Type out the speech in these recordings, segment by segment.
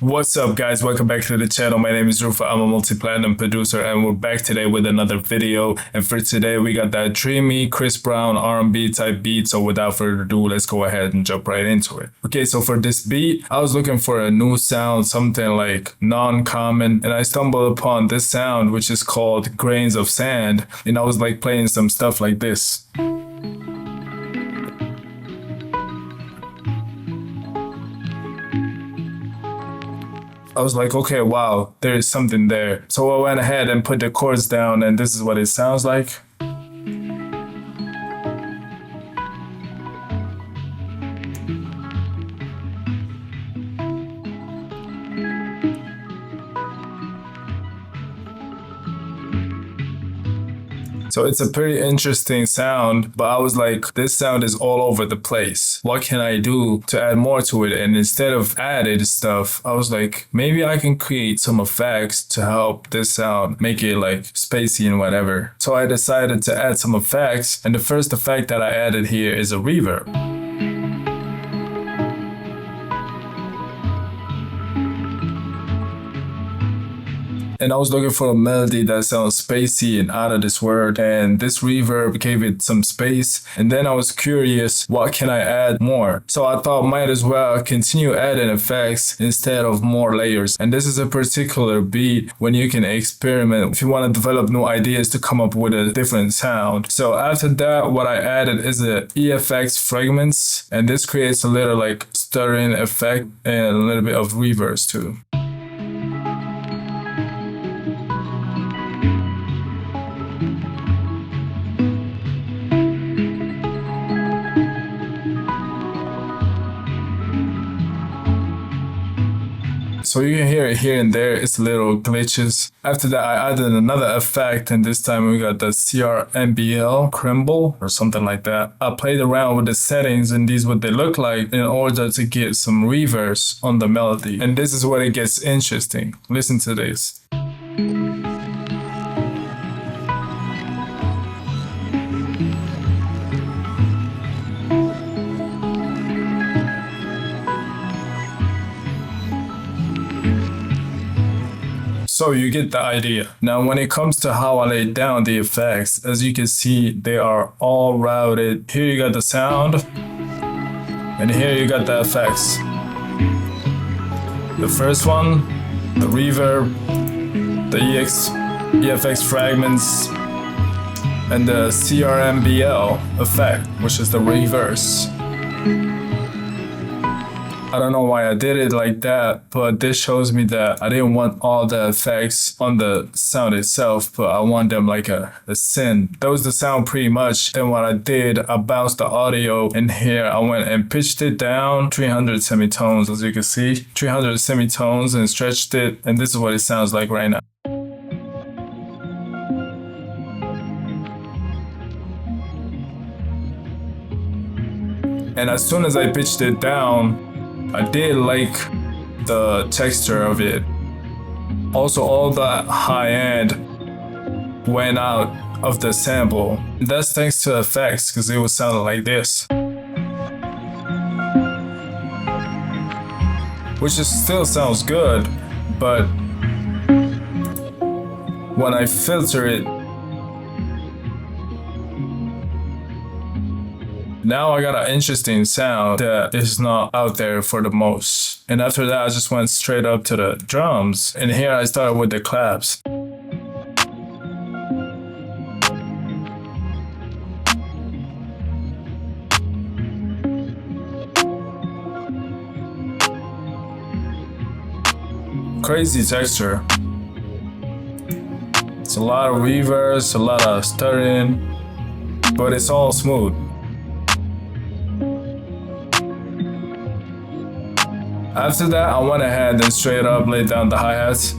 What's up guys, welcome back to the channel. My name is Rufa, I'm a multi-platinum producer and we're back today with another video. And for today we got that dreamy Chris Brown R&B type beat. So without further ado, let's go ahead and jump right into it. Okay, so for this beat, I was looking for a new sound, something like non-common, and I stumbled upon this sound which is called grains of sand, and I was like playing some stuff like this. I was like, okay, wow, there is something there. So I went ahead and put the chords down, and this is what it sounds like. So it's a pretty interesting sound, but I was like, this sound is all over the place. What can I do to add more to it? And instead of added stuff, I was like, maybe I can create some effects to help this sound, make it like spacey and whatever. So I decided to add some effects, and the first effect that I added here is a reverb. And I was looking for a melody that sounds spacey and out of this world, and this reverb gave it some space. And then I was curious, what can I add more? So I thought might as well continue adding effects instead of more layers. And this is a particular beat when you can experiment if you want to develop new ideas to come up with a different sound. So after that, what I added is the EFX fragments, and this creates a little like stuttering effect and a little bit of reverse too. So you can hear it here and there, it's little glitches. After that, I added another effect, and this time we got the RnB crumble or something like that. I played around with the settings, and these what they look like in order to get some reverse on the melody. And this is where it gets interesting. Listen to this. So you get the idea. Now when it comes to how I laid down the effects, as you can see, they are all routed. Here you got the sound, and here you got the effects. The first one, the reverb, the EFX fragments, and the RnB effect, which is the reverse. I don't know why I did it like that, but this shows me that I didn't want all the effects on the sound itself, but I want them like a synth. That was the sound pretty much. Then what I did, I bounced the audio in here. I went and pitched it down 300 semitones, as you can see, 300 semitones, and stretched it. And this is what it sounds like right now. And as soon as I pitched it down, I did like the texture of it. Also, all the high end went out of the sample. That's thanks to effects, because it was sounding like this. Which still sounds good, but when I filter it, now I got an interesting sound that is not out there for the most. And after that, I just went straight up to the drums. And here I started with the claps. Crazy texture. It's a lot of reverse, a lot of stuttering, but it's all smooth. After that, I went ahead and straight up laid down the hi-hats.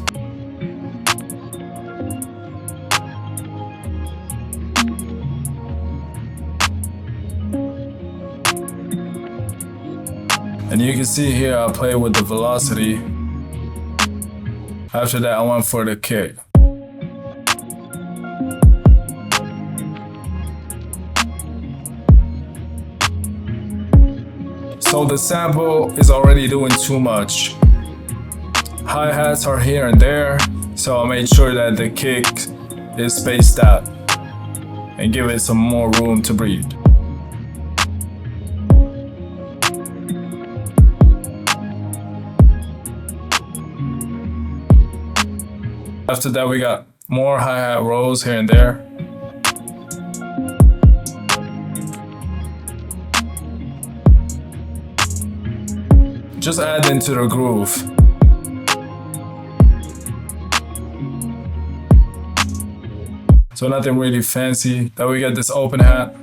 And you can see here I play with the velocity. After that, I went for the kick. So the sample is already doing too much. Hi-hats are here and there, so I made sure that the kick is spaced out and give it some more room to breathe. After that, we got more hi-hat rolls here and there. Just add into the groove. So nothing really fancy. Then we get this open hat.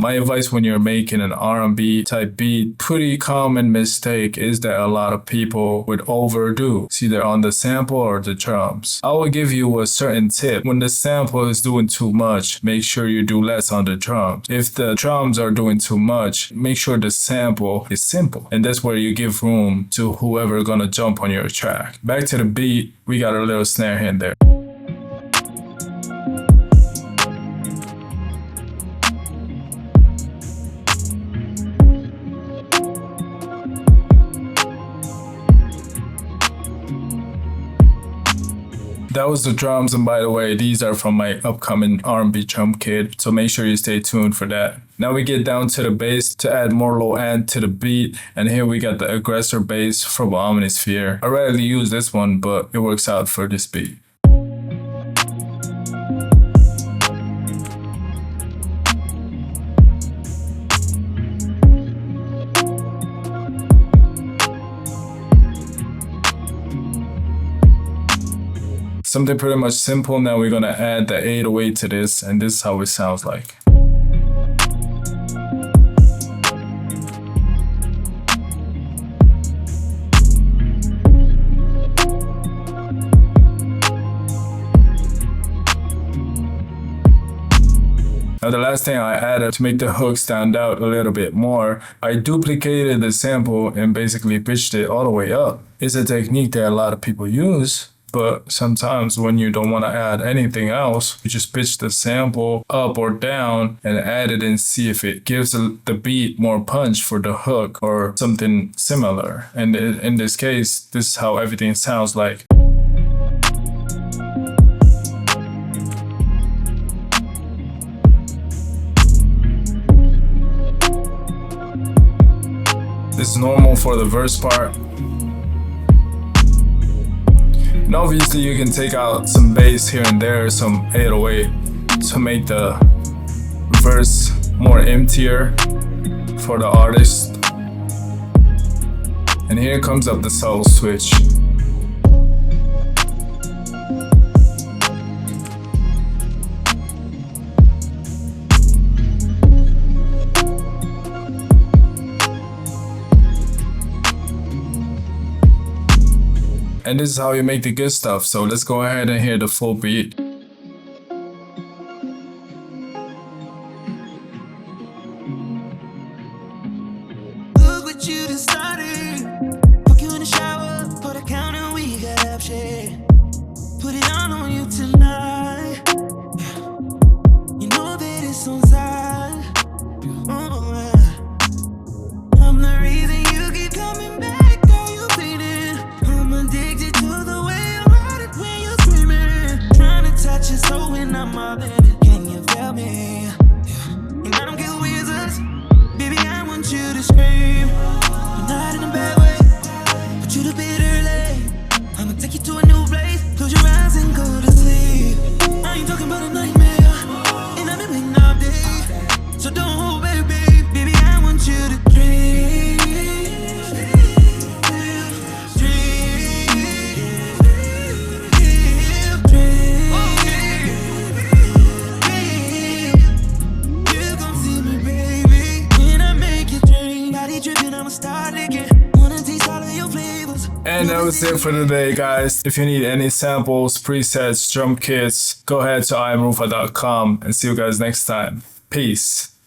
My advice when you're making an R&B type beat, pretty common mistake is that a lot of people would overdo. It's either on the sample or the drums. I will give you a certain tip. When the sample is doing too much, make sure you do less on the drums. If the drums are doing too much, make sure the sample is simple. And that's where you give room to whoever gonna jump on your track. Back to the beat, we got a little snare in there. That was the drums, and by the way, these are from my upcoming R&B drum kit, so make sure you stay tuned for that. Now we get down to the bass to add more low end to the beat, and here we got the aggressor bass from Omnisphere. I rarely use this one, but it works out for this beat. Something pretty much simple. Now we're gonna add the 808 to this, and this is how it sounds like. Now the last thing I added to make the hook stand out a little bit more, I duplicated the sample and basically pitched it all the way up. It's a technique that a lot of people use. But sometimes when you don't want to add anything else, you just pitch the sample up or down and add it and see if it gives the beat more punch for the hook or something similar. And in this case, this is how everything sounds like. This is normal for the verse part. And obviously you can take out some bass here and there, some 808 to make the verse more emptier for the artist. And here comes up the subtle switch. And this is how you make the good stuff, so let's go ahead and hear the full beat. Look what you done started. Fuck you in the shower, put a counter, we got option. Put it on you tonight. You know that it's on side. I'm the reason you keep coming back. Touch it so when I'm all in it, can you feel me? And I don't care who is us, baby, I want you to scream. You're not in a bad way, but you the bitter late. I'ma take you to a new place, close your eyes and go to sleep. I ain't talking about a nightmare, and I've been waiting all day. So don't hold back, baby, I want you to dream. And that was it for today, guys. If you need any samples, presets, drum kits, go ahead to imrufa.com and see you guys next time. Peace.